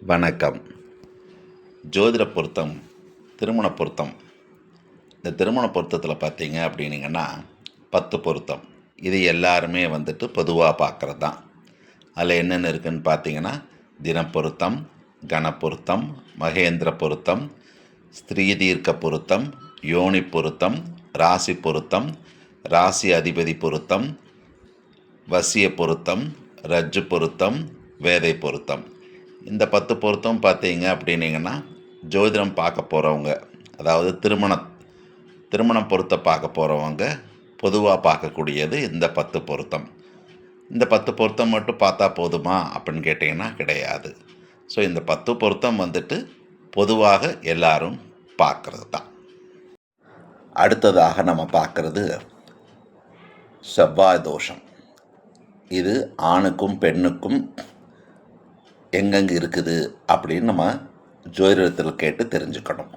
வணக்கம். ஜோதிட பொருத்தம், திருமண பொருத்தம். இந்த திருமண பொருத்தத்தில் பார்த்தீங்க அப்படின்னீங்கன்னா 10 பொருத்தம். இது எல்லாருமே பொதுவாக பார்க்குறது தான். அதில் என்னென்ன இருக்குதுன்னு பார்த்தீங்கன்னா, தினப்பொருத்தம், கணப்பொருத்தம், மகேந்திர பொருத்தம், ஸ்திரீ தீர்க்க பொருத்தம், யோனி பொருத்தம், ராசி பொருத்தம், ராசி அதிபதி பொருத்தம், வசிய பொருத்தம், ரஜ்ஜு பொருத்தம், வேதை பொருத்தம். இந்த 10 பொருத்தம் பார்த்தீங்க அப்படின்னீங்கன்னா, ஜோதிடம் பார்க்க போகிறவங்க, அதாவது திருமணம் பொருத்த பார்க்க போகிறவங்க பொதுவாக பார்க்கக்கூடியது இந்த 10 பொருத்தம். இந்த 10 பொருத்தம் மட்டும் பார்த்தா போதுமா அப்படின்னு கேட்டிங்கன்னா கிடையாது. ஸோ இந்த 10 பொருத்தம் பொதுவாக எல்லாரும் பார்க்குறது தான். அடுத்ததாக நம்ம பார்க்குறது செவ்வாய் தோஷம். இது ஆணுக்கும் பெண்ணுக்கும் எங்கெங்கே இருக்குது அப்படின்னு நம்ம ஜோதிடத்தில் கேட்டு தெரிஞ்சுக்கணும்.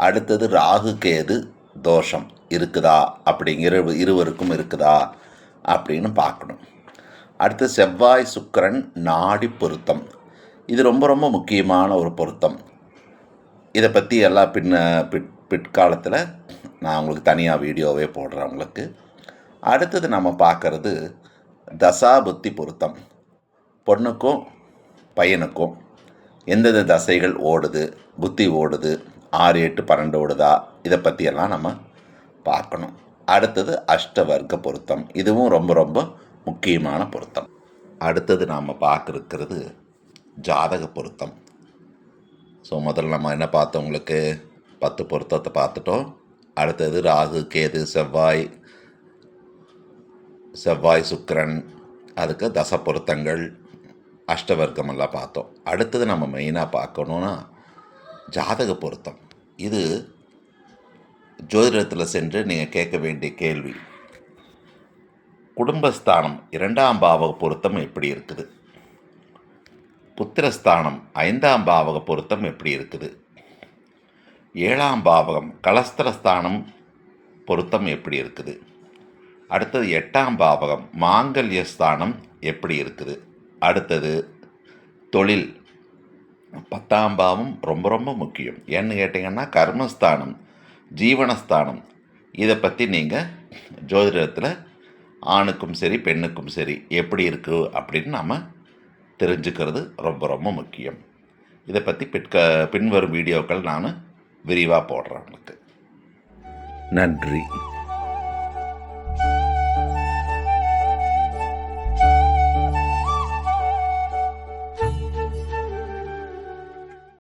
அடுத்தது ராகு கேது தோஷம் இருக்குதா அப்படிங்கிற இருவருக்கும் இருக்குதா அப்படின்னு பார்க்கணும். அடுத்து செவ்வாய் சுக்கிரன் நாடி பொருத்தம். இது ரொம்ப ரொம்ப முக்கியமான ஒரு பொருத்தம். இதை பற்றி எல்லாம் பிற்காலத்தில் நான் உங்களுக்கு தனியாக வீடியோவே போடுறேன் உங்களுக்கு. அடுத்தது நம்ம பார்க்குறது தசாபுத்தி பொருத்தம். பொண்ணுக்கும் பையனுக்கும் எந்தெந்த தசைகள் ஓடுது, புத்தி ஓடுது, 6, 8, 12 ஓடுதா, இதை பற்றியெல்லாம் நம்ம பார்க்கணும். அடுத்தது அஷ்டவர்க்க பொருத்தம். இதுவும் ரொம்ப ரொம்ப முக்கியமான பொருத்தம். அடுத்தது நாம் பார்க்குறது ஜாதக பொருத்தம். ஸோ முதல்ல நம்ம என்ன பார்த்தோம், உங்களுக்கு 10 பொருத்தத்தை பார்த்துட்டோம். அடுத்தது ராகு கேது செவ்வாய் சுக்கிரன், அதுக்கு தச பொருத்தங்கள், அஷ்டவர்க்கமெல்லாம் பார்த்தோம். அடுத்தது நம்ம மெயினாக பார்க்கணுன்னா ஜாதக பொருத்தம். இது ஜோதிடத்தில் சென்று நீங்கள் கேட்க வேண்டிய கேள்வி. குடும்பஸ்தானம் 2ஆம் பாவக பொருத்தம் எப்படி இருக்குது? புத்திரஸ்தானம் 5ஆம் பாவக பொருத்தம் எப்படி இருக்குது? 7ஆம் பாவகம் கலஸ்திரஸ்தானம் பொருத்தம் எப்படி இருக்குது? அடுத்தது 8ஆம் பாவகம் மாங்கல்யஸ்தானம் எப்படி இருக்குது? அடுத்தது தொழில் 10ஆம் பாவம் ரொம்ப ரொம்ப முக்கியம். ஏன்னு கேட்டிங்கன்னா கர்மஸ்தானம், ஜீவனஸ்தானம், இதை பற்றி நீங்கள் ஜோதிடத்தில் ஆணுக்கும் சரி பெண்ணுக்கும் சரி எப்படி இருக்குது அப்படின்னு நம்ம தெரிஞ்சுக்கிறது ரொம்ப ரொம்ப முக்கியம். இதை பற்றி பின்வரும் வீடியோக்கள் நான் விரிவாக போடுறேன் உங்களுக்கு. நன்றி.